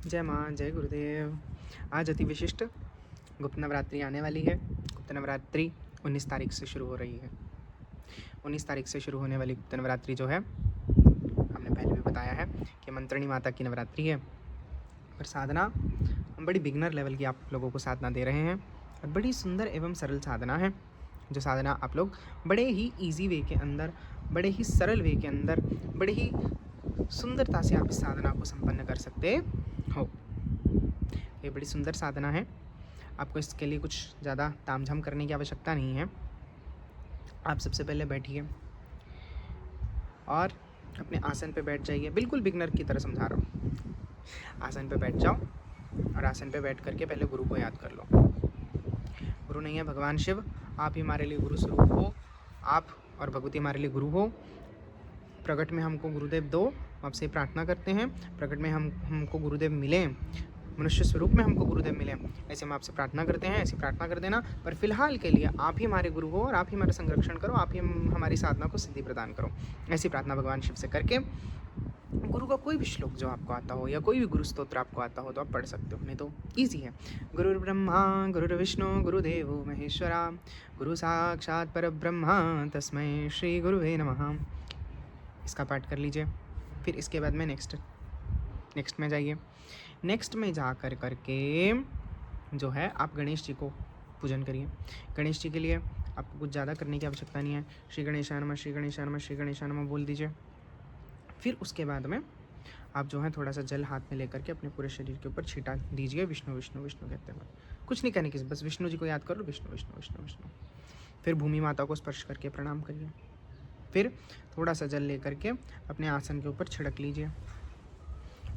जय माँ, जय गुरुदेव। आज अति विशिष्ट गुप्त नवरात्रि आने वाली है। गुप्त नवरात्रि 19 तारीख से शुरू हो रही है। 19 तारीख से शुरू होने वाली गुप्त नवरात्रि जो है, हमने पहले भी बताया है कि मंत्रणी माता की नवरात्रि है। पर साधना हम बड़ी बिगनर लेवल की आप लोगों को साधना दे रहे हैं और बड़ी सुंदर एवं सरल साधना है, जो साधना आप लोग बड़े ही ईजी वे के अंदर, बड़े ही सरल वे के अंदर, बड़े ही सुंदरता से आप इस साधना को संपन्न कर सकते हो। ये बड़ी सुंदर साधना है। आपको इसके लिए कुछ ज़्यादा तामझाम करने की आवश्यकता नहीं है। आप सबसे पहले बैठिए और अपने आसन पे बैठ जाइए। बिल्कुल बिगनर की तरह समझा रहा हूँ। आसन पे बैठ जाओ और आसन पे बैठ करके पहले गुरु को याद कर लो। गुरु नहीं है भगवान शिव, आप ही हमारे लिए गुरु स्वरूप हो। आप और भगवती हमारे लिए गुरु हो। प्रकट में हमको गुरुदेव दो, आपसे प्रार्थना करते हैं। प्रकट में हमको गुरुदेव मिले, मनुष्य स्वरूप में हमको गुरुदेव मिले, ऐसे हम आपसे प्रार्थना करते हैं। ऐसी प्रार्थना कर देना। पर फिलहाल के लिए आप ही हमारे गुरु हो और आप ही हमारा संरक्षण करो, आप ही हमारी साधना को सिद्धि प्रदान करो। ऐसी प्रार्थना भगवान शिव से करके गुरु का कोई भी श्लोक जो आपको आता हो या कोई भी गुरु स्तोत्र आपको आता हो तो आप पढ़ सकते हो, नहीं तो ईजी है। गुरुर्ब्रह्मा गुरुर्विष्णु गुरुदेवो महेश्वरा, गुरु साक्षात् परब्रह्मा तस्मै श्री गुरुवे नमः। इसका पाठ कर लीजिए। फिर इसके बाद में नेक्स्ट में जाइए। नेक्स्ट में जा करके जो है आप गणेश जी को पूजन करिए। गणेश जी के लिए आपको कुछ ज़्यादा करने की आवश्यकता नहीं है। श्री गणेशाय नमः, श्री गणेशाय नमः, श्री गणेशाय नमः बोल दीजिए। फिर उसके बाद में आप जो है थोड़ा सा जल हाथ में लेकर के अपने पूरे शरीर के ऊपर छिटा दीजिए। विष्णु विष्णु विष्णु कहते हैं। कुछ नहीं कहने की, बस विष्णु जी को याद करो। विष्णु विष्णु विष्णु विष्णु। फिर भूमि माता को स्पर्श करके प्रणाम करिए। फिर थोड़ा सा जल लेकर के अपने आसन के ऊपर छिड़क लीजिए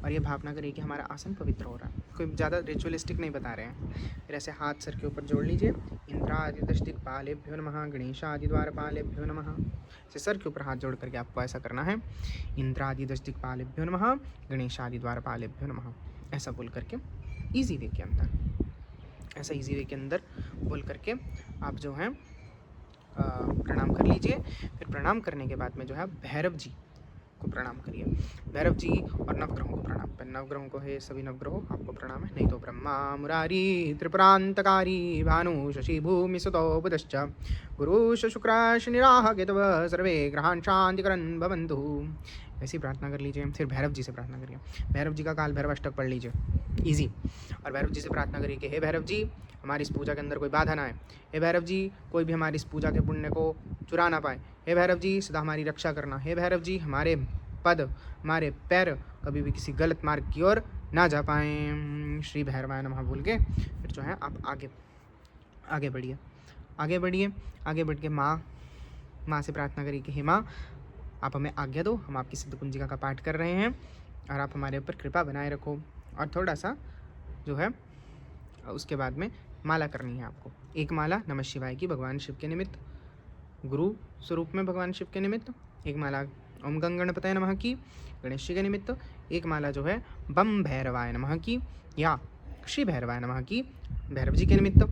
और ये भावना करिए कि हमारा आसन पवित्र हो रहा है। कोई ज़्यादा रिचुअलिस्टिक नहीं बता रहे हैं। फिर ऐसे हाथ सर के ऊपर जोड़ लीजिए। इंद्रादिदष्टिपालेभ्यो नमः, गणेशादिद्वारपालेभ्यो नमः। ऐसे सर के ऊपर हाथ जोड़ करके आपको ऐसा करना है। इंद्रादिदष्टिपालेभ्यो नमः, गणेशादिद्वारपालेभ्यो नमः, ऐसा बोल करके ईजी वे के अंदर, ऐसा ईजी वे के अंदर बोल करके आप जो है प्रणाम कर लीजिए। फिर प्रणाम करने के बाद में जो है भैरव जी को प्रणाम करिए। भैरव जी और नवग्रहों को प्रणाम करें। नवग्रहों को है, सभी नवग्रहों आपको प्रणाम है। नहीं तो ब्रह्मा मुरारी त्रिपुरांतकारी भानु शशि भूमि सुतो बुधश्च गुरुश शुक्र शनिराह केतव सर्वे ग्रहान् शांतिकरन् भवन्तु। ऐसी प्रार्थना कर लीजिए। फिर भैरव जी से प्रार्थना करिए। भैरव जी का काल भैरव अष्टक पढ़ लीजिए, ईजी। और भैरव जी से प्रार्थना करिए कि हे भैरव जी, हमारी इस पूजा के अंदर कोई बाधा ना आए। हे भैरव जी, कोई भी हमारी इस पूजा के पुण्य को चुरा ना पाए। हे भैरव जी, सदा हमारी रक्षा करना। हे भैरव जी, हमारे पद, हमारे पैर कभी भी किसी गलत मार्ग की ओर ना जा पाएँ। श्री भैरवाय नमः बोल के फिर जो है आप आगे बढ़िए। आगे बढ़ के माँ से प्रार्थना करिए कि हे माँ, आप हमें आज्ञा दो, हम आपकी सिद्ध कुंजिका का पाठ कर रहे हैं और आप हमारे ऊपर कृपा बनाए रखो। और थोड़ा सा जो है उसके बाद में माला करनी है आपको। एक माला नमः शिवाय की भगवान शिव के निमित्त, गुरु स्वरूप में भगवान शिव के निमित्त। एक माला ओम गणपतये नमः की गणेश जी के निमित्त। एक माला जो है बम भैरवाय नमः की या श्री भैरवाय नमः की भैरव जी के निमित्त।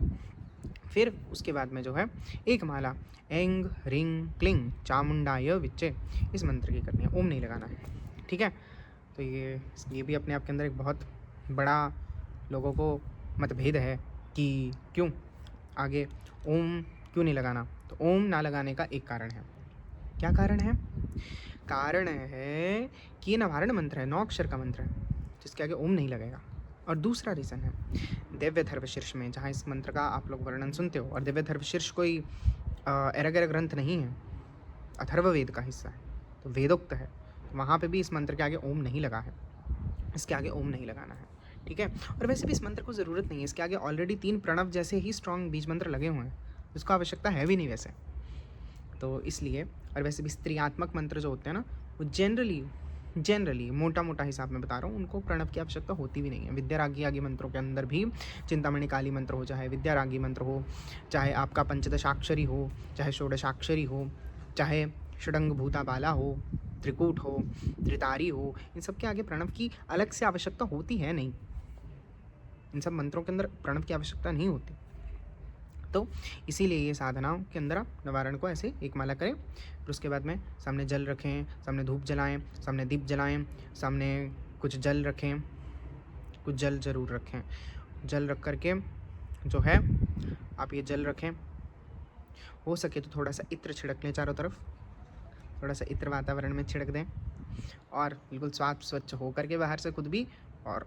फिर उसके बाद में जो है एक माला एंग रिंग क्लिंग चामुंडाय विच्चे, इस मंत्र की करनी है। ओम नहीं लगाना है, ठीक है। तो ये भी अपने आप के अंदर एक बहुत बड़ा लोगों को मतभेद है कि क्यों आगे ओम क्यों नहीं लगाना। तो ओम ना लगाने का एक कारण है। क्या कारण है? कारण है कि ये नवारण मंत्र है, 9 अक्षर का मंत्र है, जिसके आगे ओम नहीं लगेगा। और दूसरा रीज़न है दिव्य धर्मशीर्ष में, जहाँ इस मंत्र का आप लोग वर्णन सुनते हो, और दिव्य धर्मशीर्ष कोई एरगेर ग्रंथ नहीं है, अथर्ववेद का हिस्सा है, तो वेदोक्त है। वहाँ पे भी इस मंत्र के आगे ओम नहीं लगा है, इसके आगे ओम नहीं लगाना है, ठीक है। और वैसे भी इस मंत्र को ज़रूरत नहीं है, इसके आगे ऑलरेडी 3 प्रणव जैसे ही स्ट्रॉन्ग बीज मंत्र लगे हुए हैं, जिसको आवश्यकता है भी नहीं वैसे, तो इसलिए। और वैसे भी स्त्रियात्मक मंत्र जो होते हैं ना, वो जनरली मोटा हिसाब में बता रहा हूँ, उनको प्रणव की आवश्यकता होती भी नहीं है। विद्यारागी आदि मंत्रों के अंदर भी चिंतामणि काली मंत्र हो, चाहे विद्यारागी मंत्र हो, चाहे आपका पंचदशाक्षरी हो, चाहे षोडशाक्षरी हो, चाहे षडंग भूता बाला हो, त्रिकूट हो, त्रितारी हो, इन सब के आगे प्रणव की अलग से आवश्यकता होती है नहीं। इन सब मंत्रों के अंदर प्रणव की आवश्यकता नहीं होती। तो इसीलिए ये साधनाओं के अंदर आप निवारण को ऐसे एक माला करें। फिर उसके बाद में सामने जल रखें, सामने धूप जलाएं, सामने दीप जलाएं, सामने कुछ जल रखें, कुछ जल ज़रूर रखें। जल रख करके जो है आप ये जल रखें, हो सके तो थोड़ा सा इत्र छिड़क लें चारों तरफ, थोड़ा सा इत्र वातावरण में छिड़क दें और बिल्कुल साफ स्वच्छ हो करके बाहर से खुद भी और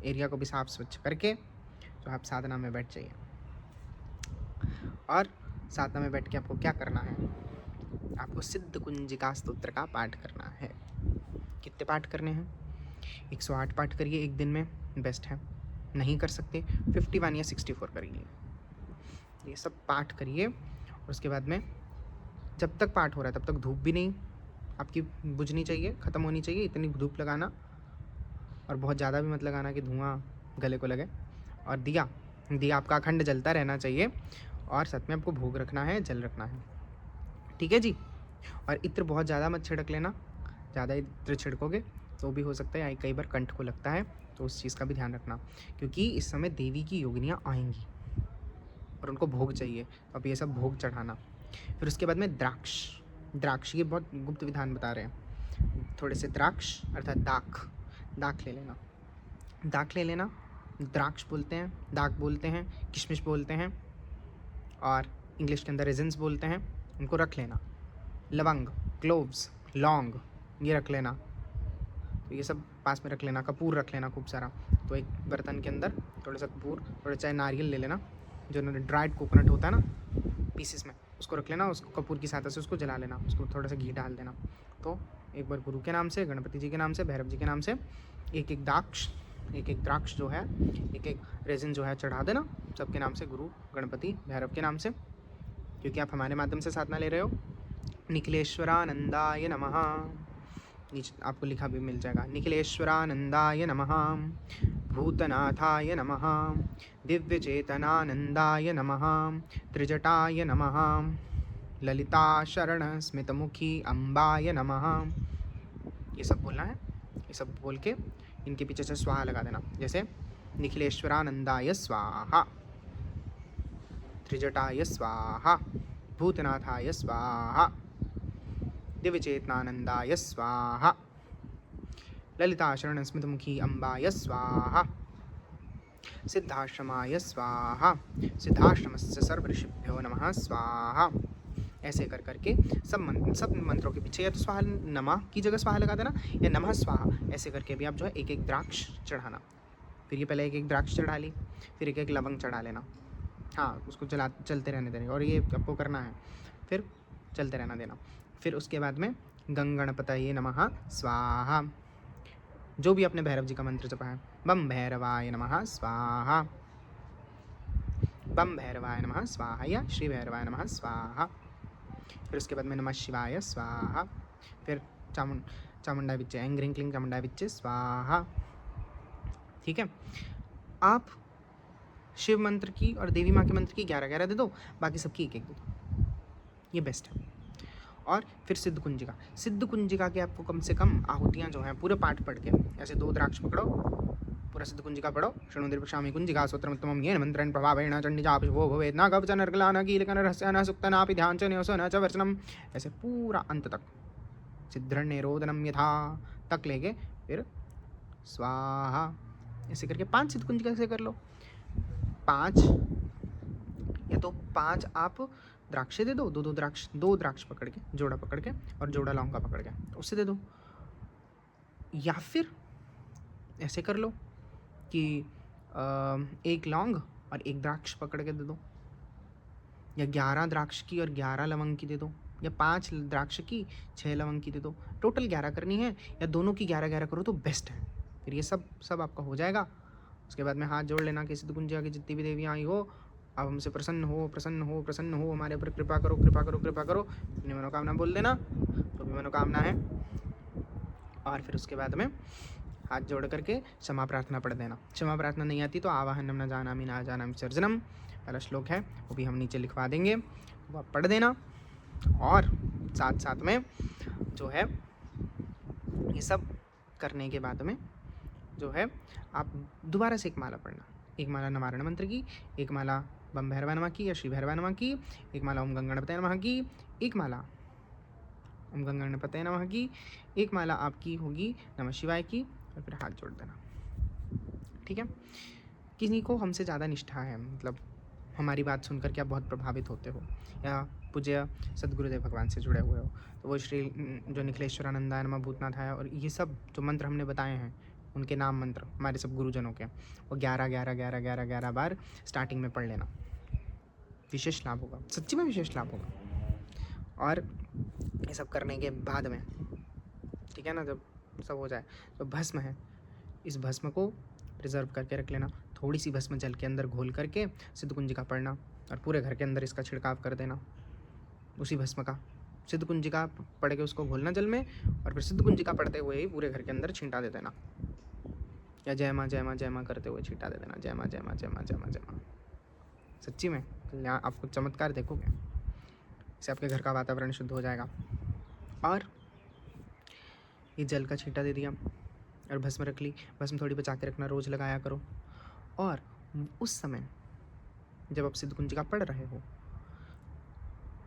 एरिया को भी साफ स्वच्छ करके जो आप साधना में बैठ जाइए। और साधना में बैठ के आपको क्या करना है, आपको सिद्ध कुंजिका स्तोत्र का पाठ करना है। कितने पाठ करने हैं? 108 पाठ करिए एक दिन में, बेस्ट है। नहीं कर सकते 51 या 64 करिए। ये सब पाठ करिए और उसके बाद में जब तक पाठ हो रहा है तब तक धूप भी नहीं आपकी बुझनी चाहिए, ख़त्म होनी चाहिए। इतनी धूप लगाना और बहुत ज़्यादा भी मत लगाना कि धुआं गले को लगे। और दिया आपका अखंड जलता रहना चाहिए और साथ में आपको भोग रखना है, जल रखना है, ठीक है जी। और इत्र बहुत ज़्यादा मत छिड़क लेना, ज़्यादा इत्र छिड़कोगे तो भी हो सकता है कई बार कंठ को लगता है, तो उस चीज़ का भी ध्यान रखना, क्योंकि इस समय देवी की योगिनियाँ आएंगी और उनको भोग चाहिए, अब ये सब भोग चढ़ाना। फिर उसके बाद में द्राक्ष ये बहुत गुप्त विधान बता रहे हैं। थोड़े से द्राक्ष अर्थात दाख ले लेना, दाख ले लेना, द्राक्ष बोलते हैं, दाख बोलते हैं, किशमिश बोलते हैं और इंग्लिश के अंदर रेजिन्स बोलते हैं, उनको रख लेना। लवंग, क्लोव्स, लौंग ये रख लेना, तो ये सब पास में रख लेना। कपूर रख लेना खूब सारा, तो एक बर्तन के अंदर थोड़ा सा कपूर, थोड़ा चाहे नारियल ले लेना, जो ड्राइड कोकोनट होता है ना पीसेस में, उसको रख लेना, उसको कपूर की सहायता से उसको जला लेना, उसको थोड़ा सा घी डाल देना। तो एक बार गुरु के नाम से, गणपति जी के नाम से, भैरव जी के नाम से एक एक द्राक्ष जो है, एक एक रेजिन जो है चढ़ा देना, सबके नाम से, गुरु, गणपति, भैरव के नाम से, क्योंकि आप हमारे माध्यम से साधना ले रहे हो। निखिलेश्वरानंदाय नमः, नीचे आपको लिखा भी मिल जाएगा। निखिलेश्वरानंदाय नमः, भूतनाथाय नमः, दिव्यचेतनानंदाय नमः, त्रिजटाय नमः, ललिता शरण स्मितमुखी अम्बाय नमः। ये सब बोलना है। ये सब बोल के इनके पीछे से स्वाहा लगा देना, जैसे निखिलेश्वरानंदाय स्वाहा, त्रिजटाय स्वाहा, भूतनाथाय स्वाहा, दिव्यचेतनानंदाय स्वाहा, ललिता शरण स्मितमुखी अम्बाय स्वाहा, सिद्धाश्रमाय स्वाहा, सिद्धाश्रमस्य सर्व ऋषिभ्यो नमः स्वाहा। ऐसे कर करके सब मंत्रों के पीछे या तो स्वाहा नमः की जगह स्वाहा लगा देना या नमः स्वाहा, ऐसे करके भी आप जो है एक एक द्राक्ष चढ़ाना। फिर ये पहले एक एक द्राक्ष चढ़ा ली, फिर एक एक लवंग चढ़ा लेना, हाँ उसको चलते रहने देना, और ये आपको करना है, फिर चलते रहना देना। फिर उसके बाद में गंगणपतये नमः स्वाहा, जो भी अपने भैरव जी का मंत्र जपा है, बम भैरवाय नमः स्वाहा, बम भैरवाय नमः स्वाहा या श्री भैरवाय नमः स्वाहा। फिर उसके बाद में नमः शिवाय स्वाहा, फिर चामुंडा विच्चे, ऐं ग्रीं क्लीं चामुंडा विच्चे स्वाहा। ठीक है, आप शिव मंत्र की और देवी माँ के मंत्र की 11-11 दे दो, बाकी सबकी एक-एक दे दो, ये बेस्ट है। और फिर सिद्ध कुंजिका के आपको कम से कम आहुतियाँ जो हैं पूरे पाठ पढ़ के, ऐसे 2 द्राक्ष पकड़ो, पूरा सिद्ध कुंजिका पढ़ो, शृणुर्पक्षामि कुंजिका स्तोत्रमुत्तमं येन मंत्रेण प्रभावेण चण्डिजा शुभो भवेत् न कवच न अर्गला न कीलक न रहस्य न सुक्त नापि ध्यान च न्योस न च वर्चनम, ऐसे पूरा अंत तक सिद्धरण्यरोदनम यथा तक लेके फिर स्वाहा, ऐसे करके 5 सिद्ध कुंजिका से कर लो। 5 या तो 5 आप द्राक्षे दे दो, 2 द्राक्ष पकड़ के, जोड़ा पकड़ के और जोड़ा लौंगा पकड़ के, तो उससे दे दो। या फिर ऐसे कर लो कि 1 लौंग और 1 द्राक्ष पकड़ के दे दो, या 11 द्राक्ष की और 11 लवंग की दे दो, या 5 द्राक्ष की 6 लवंग की दे दो। टोटल 11 करनी है, या दोनों की 11-11 करो तो बेस्ट है। फिर ये सब आपका हो जाएगा। उसके बाद में हाथ जोड़ लेना कि सिद्ध कुंजिका की जितनी भी देवियाँ आई हो, आप हमसे प्रसन्न हो, हमारे ऊपर कृपा करो। अपनी मनोकामना बोल देना, तो भी मनोकामना है। और फिर उसके बाद में हाथ जोड़ करके क्षमा प्रार्थना पढ़ देना। क्षमा प्रार्थना नहीं आती तो आवाहनम न जानामि न जानामि विसर्जनम वाला श्लोक है, वो भी हम नीचे लिखवा देंगे, वो आप पढ़ देना। और साथ में जो है ये सब करने के बाद में जो है आप दोबारा से एक माला पढ़ना, एक माला नवारण मंत्र की, एक माला बम भैरवा नमः की या श्री भैरवा नमः की, एक माला ओम गंगणपतये नमः की, एक माला ओम गंगणपतये नमः की, एक माला आपकी होगी नमः शिवाय की, और फिर हाथ जोड़ देना। ठीक है। किसी को हमसे ज़्यादा निष्ठा है, मतलब हमारी बात सुनकर के आप बहुत प्रभावित होते हो या पूज्य सद्गुरुदेव भगवान से जुड़े हुए हो, तो वो श्री जो निखिलेश्वरानंदाय नमः भूतनाथ है और ये सब जो मंत्र हमने बताए हैं उनके नाम मंत्र हमारे सब गुरुजनों के, वो 11 बार स्टार्टिंग में पढ़ लेना, विशेष लाभ होगा, सच्ची में विशेष लाभ होगा। और ये सब करने के बाद में, ठीक है ना, जब सब हो जाए तो भस्म है, इस भस्म को रिजर्व करके रख लेना, थोड़ी सी भस्म जल के अंदर घोल करके सिद्ध कुंजिका पढ़ना और पूरे घर के अंदर इसका छिड़काव कर देना, उसी भस्म का सिद्ध कुंजिका पढ़ के उसको घोलना जल में और फिर सिद्ध कुंजिका पढ़ते हुए ही पूरे घर के अंदर छींटा दे देना, या जय माँ जय माँ जय माँ करते हुए छींटा दे देना, जय माँ जय माँ जय माँ जय माँ जय माँ। सच्ची में यहाँ आपको चमत्कार देखोगे, इससे आपके घर का वातावरण शुद्ध हो जाएगा। और ये जल का छींटा दे दिया और भस्म रख ली, भस्म थोड़ी बचा के रखना, रोज़ लगाया करो। और उस समय जब आप सिद्ध कुंजिका पढ़ रहे हो,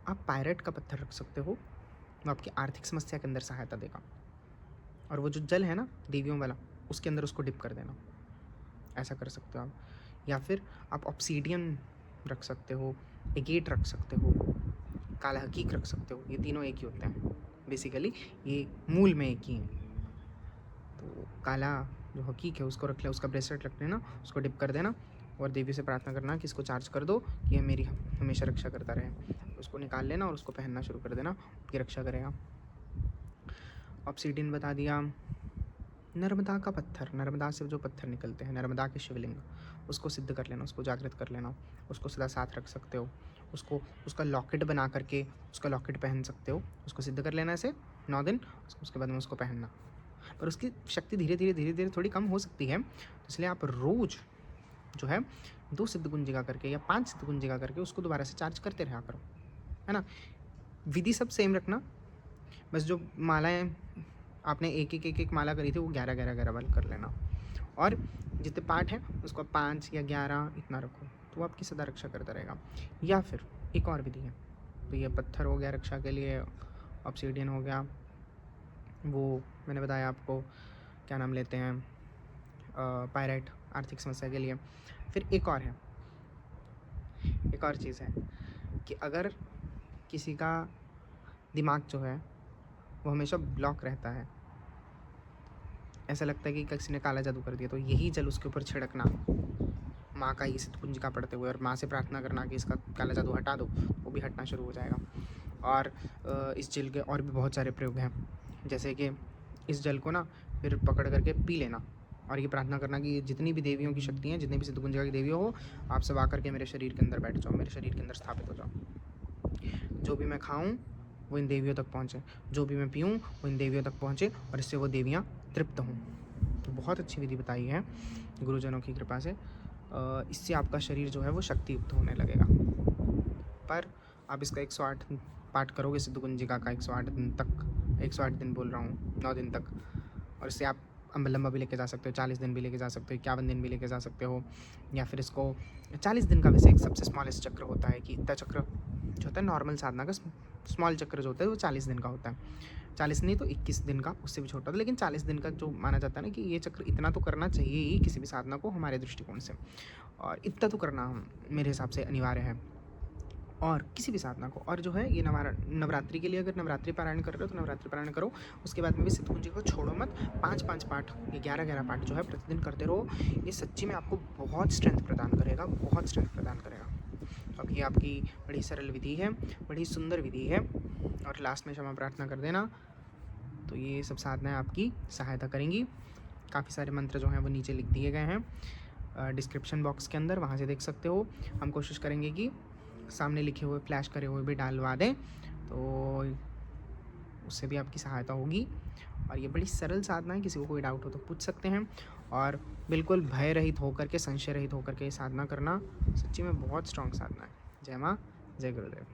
आप पायरेट का पत्थर रख सकते हो, वो आपकी आर्थिक समस्या के अंदर सहायता देगा। और वो जो जल है ना देवियों वाला, उसके अंदर उसको डिप कर देना, ऐसा कर सकते हो आप। या फिर आप ऑब्सीडियन रख सकते हो, एगेट रख सकते हो, काला हकीक रख सकते हो, ये तीनों एक ही होते हैं बेसिकली, ये मूल में एक ही हैं। तो काला जो हकीक है उसको रख ले, उसका ब्रेसलेट रख लेना, उसको डिप कर देना और देवी से प्रार्थना करना कि इसको चार्ज कर दो कि यह मेरी हमेशा रक्षा करता रहे। उसको निकाल लेना और उसको पहनना शुरू कर देना, ये रक्षा करेगा। ऑब्सीडियन बता दिया। नर्मदा का पत्थर, नर्मदा से जो पत्थर निकलते हैं, नर्मदा के शिवलिंग, उसको सिद्ध कर लेना, उसको जागृत कर लेना, उसको सदा साथ रख सकते हो, उसको उसका लॉकेट बना करके उसका लॉकेट पहन सकते हो, उसको सिद्ध कर लेना ऐसे 9 दिन, उसके बाद में उसको पहनना। पर उसकी शक्ति धीरे धीरे थोड़ी कम हो सकती है, तो इसलिए आप रोज़ जो है 2 सिद्ध कुंजिका करके या 5 सिद्ध कुंजिका करके उसको दोबारा से चार्ज करते रहा करो, है ना। विधि सब सेम रखना, बस जो मालाएं आपने एक माला करी थी वो 11 बार कर लेना, और जितने पार्ट हैं उसको 5 या 11 इतना रखो, तो वो आपकी सदा रक्षा करता रहेगा। या फिर एक और विधि है, तो ये पत्थर हो गया रक्षा के लिए, ऑब्सीडियन हो गया, वो मैंने बताया आपको क्या नाम लेते हैं, पायरेट आर्थिक समस्या के लिए। फिर एक और है, एक और चीज़ है कि अगर किसी का दिमाग जो है वो हमेशा ब्लॉक रहता है, ऐसा लगता है कि किसी ने काला जादू कर दिया, तो यही जल उसके ऊपर छिड़कना, माँ का ही सिद्ध कुंजिका पढ़ते हुए, और माँ से प्रार्थना करना कि इसका काला जादू हटा दो, वो भी हटना शुरू हो जाएगा। और इस जल के और भी बहुत सारे प्रयोग हैं, जैसे कि इस जल को ना फिर पकड़ करके पी लेना और ये प्रार्थना करना कि जितनी भी देवियों की शक्ति हैं, जितनी भी सिद्ध कुंजिका की देवियों हो, आप सब आकर के मेरे शरीर के अंदर बैठ जाओ, मेरे शरीर के अंदर स्थापित हो जाओ। जो भी मैं खाऊं वो इन देवियों तक पहुंचे, जो भी मैं पीऊं वो इन देवियों तक पहुंचे और इससे वो देवियां तृप्त हों। तो बहुत अच्छी विधि बताई है गुरुजनों की कृपा से, इससे आपका शरीर जो है वो शक्तियुक्त होने लगेगा। पर आप इसका 108 पाठ करोगे सिद्ध कुंजिका का 108 दिन तक, 108 दिन बोल रहा हूँ, 9 दिन तक, और इससे आप लंबा भी लेके जा सकते हो, 40 दिन भी लेके जा सकते हो, 51 दिन भी लेके जा सकते हो, या फिर इसको 40 दिन का वैसे एक सबसे स्मॉलेस्ट चक्र होता है कि इतना चक्र जो होता है नॉर्मल साधना का स्मॉल चक्र जो होता है वो 40 दिन का होता है, 40 नहीं तो 21 दिन का, उससे भी छोटा, लेकिन 40 दिन का जो माना जाता है ना कि ये चक्र इतना तो करना चाहिए ही किसी भी साधना को हमारे दृष्टिकोण से, और इतना तो करना मेरे हिसाब से अनिवार्य है और किसी भी साधना को। और जो है ये नवरात्रि के लिए, अगर नवरात्रि पारायण कर रहे हो तो नवरात्रि पारायण करो, उसके बाद में भी सिद्ध कुंजिका को छोड़ो मत, 5-5 पाठ या 11-11 पाठ जो है प्रतिदिन करते रहो। ये सच्ची में आपको बहुत स्ट्रेंथ प्रदान करेगा, बहुत स्ट्रेंथ प्रदान करेगा। अब ये आपकी बड़ी सरल विधि है, बड़ी सुंदर विधि है, और लास्ट में क्षमा प्रार्थना कर देना, तो ये सब साधनाएँ आपकी सहायता करेंगी। काफ़ी सारे मंत्र जो हैं वो नीचे लिख दिए गए हैं डिस्क्रिप्शन बॉक्स के अंदर, वहाँ से देख सकते हो। हम कोशिश करेंगे कि सामने लिखे हुए फ्लैश करे हुए भी डालवा दें, तो उससे भी आपकी सहायता होगी। और ये बड़ी सरल साधना है, किसी को कोई डाउट हो तो पूछ सकते हैं, और बिल्कुल भय रहित होकर के, संशय रहित होकर के ये साधना करना सच्ची में बहुत स्ट्रॉन्ग साधना है। जय माँ, जय गुरुदेव।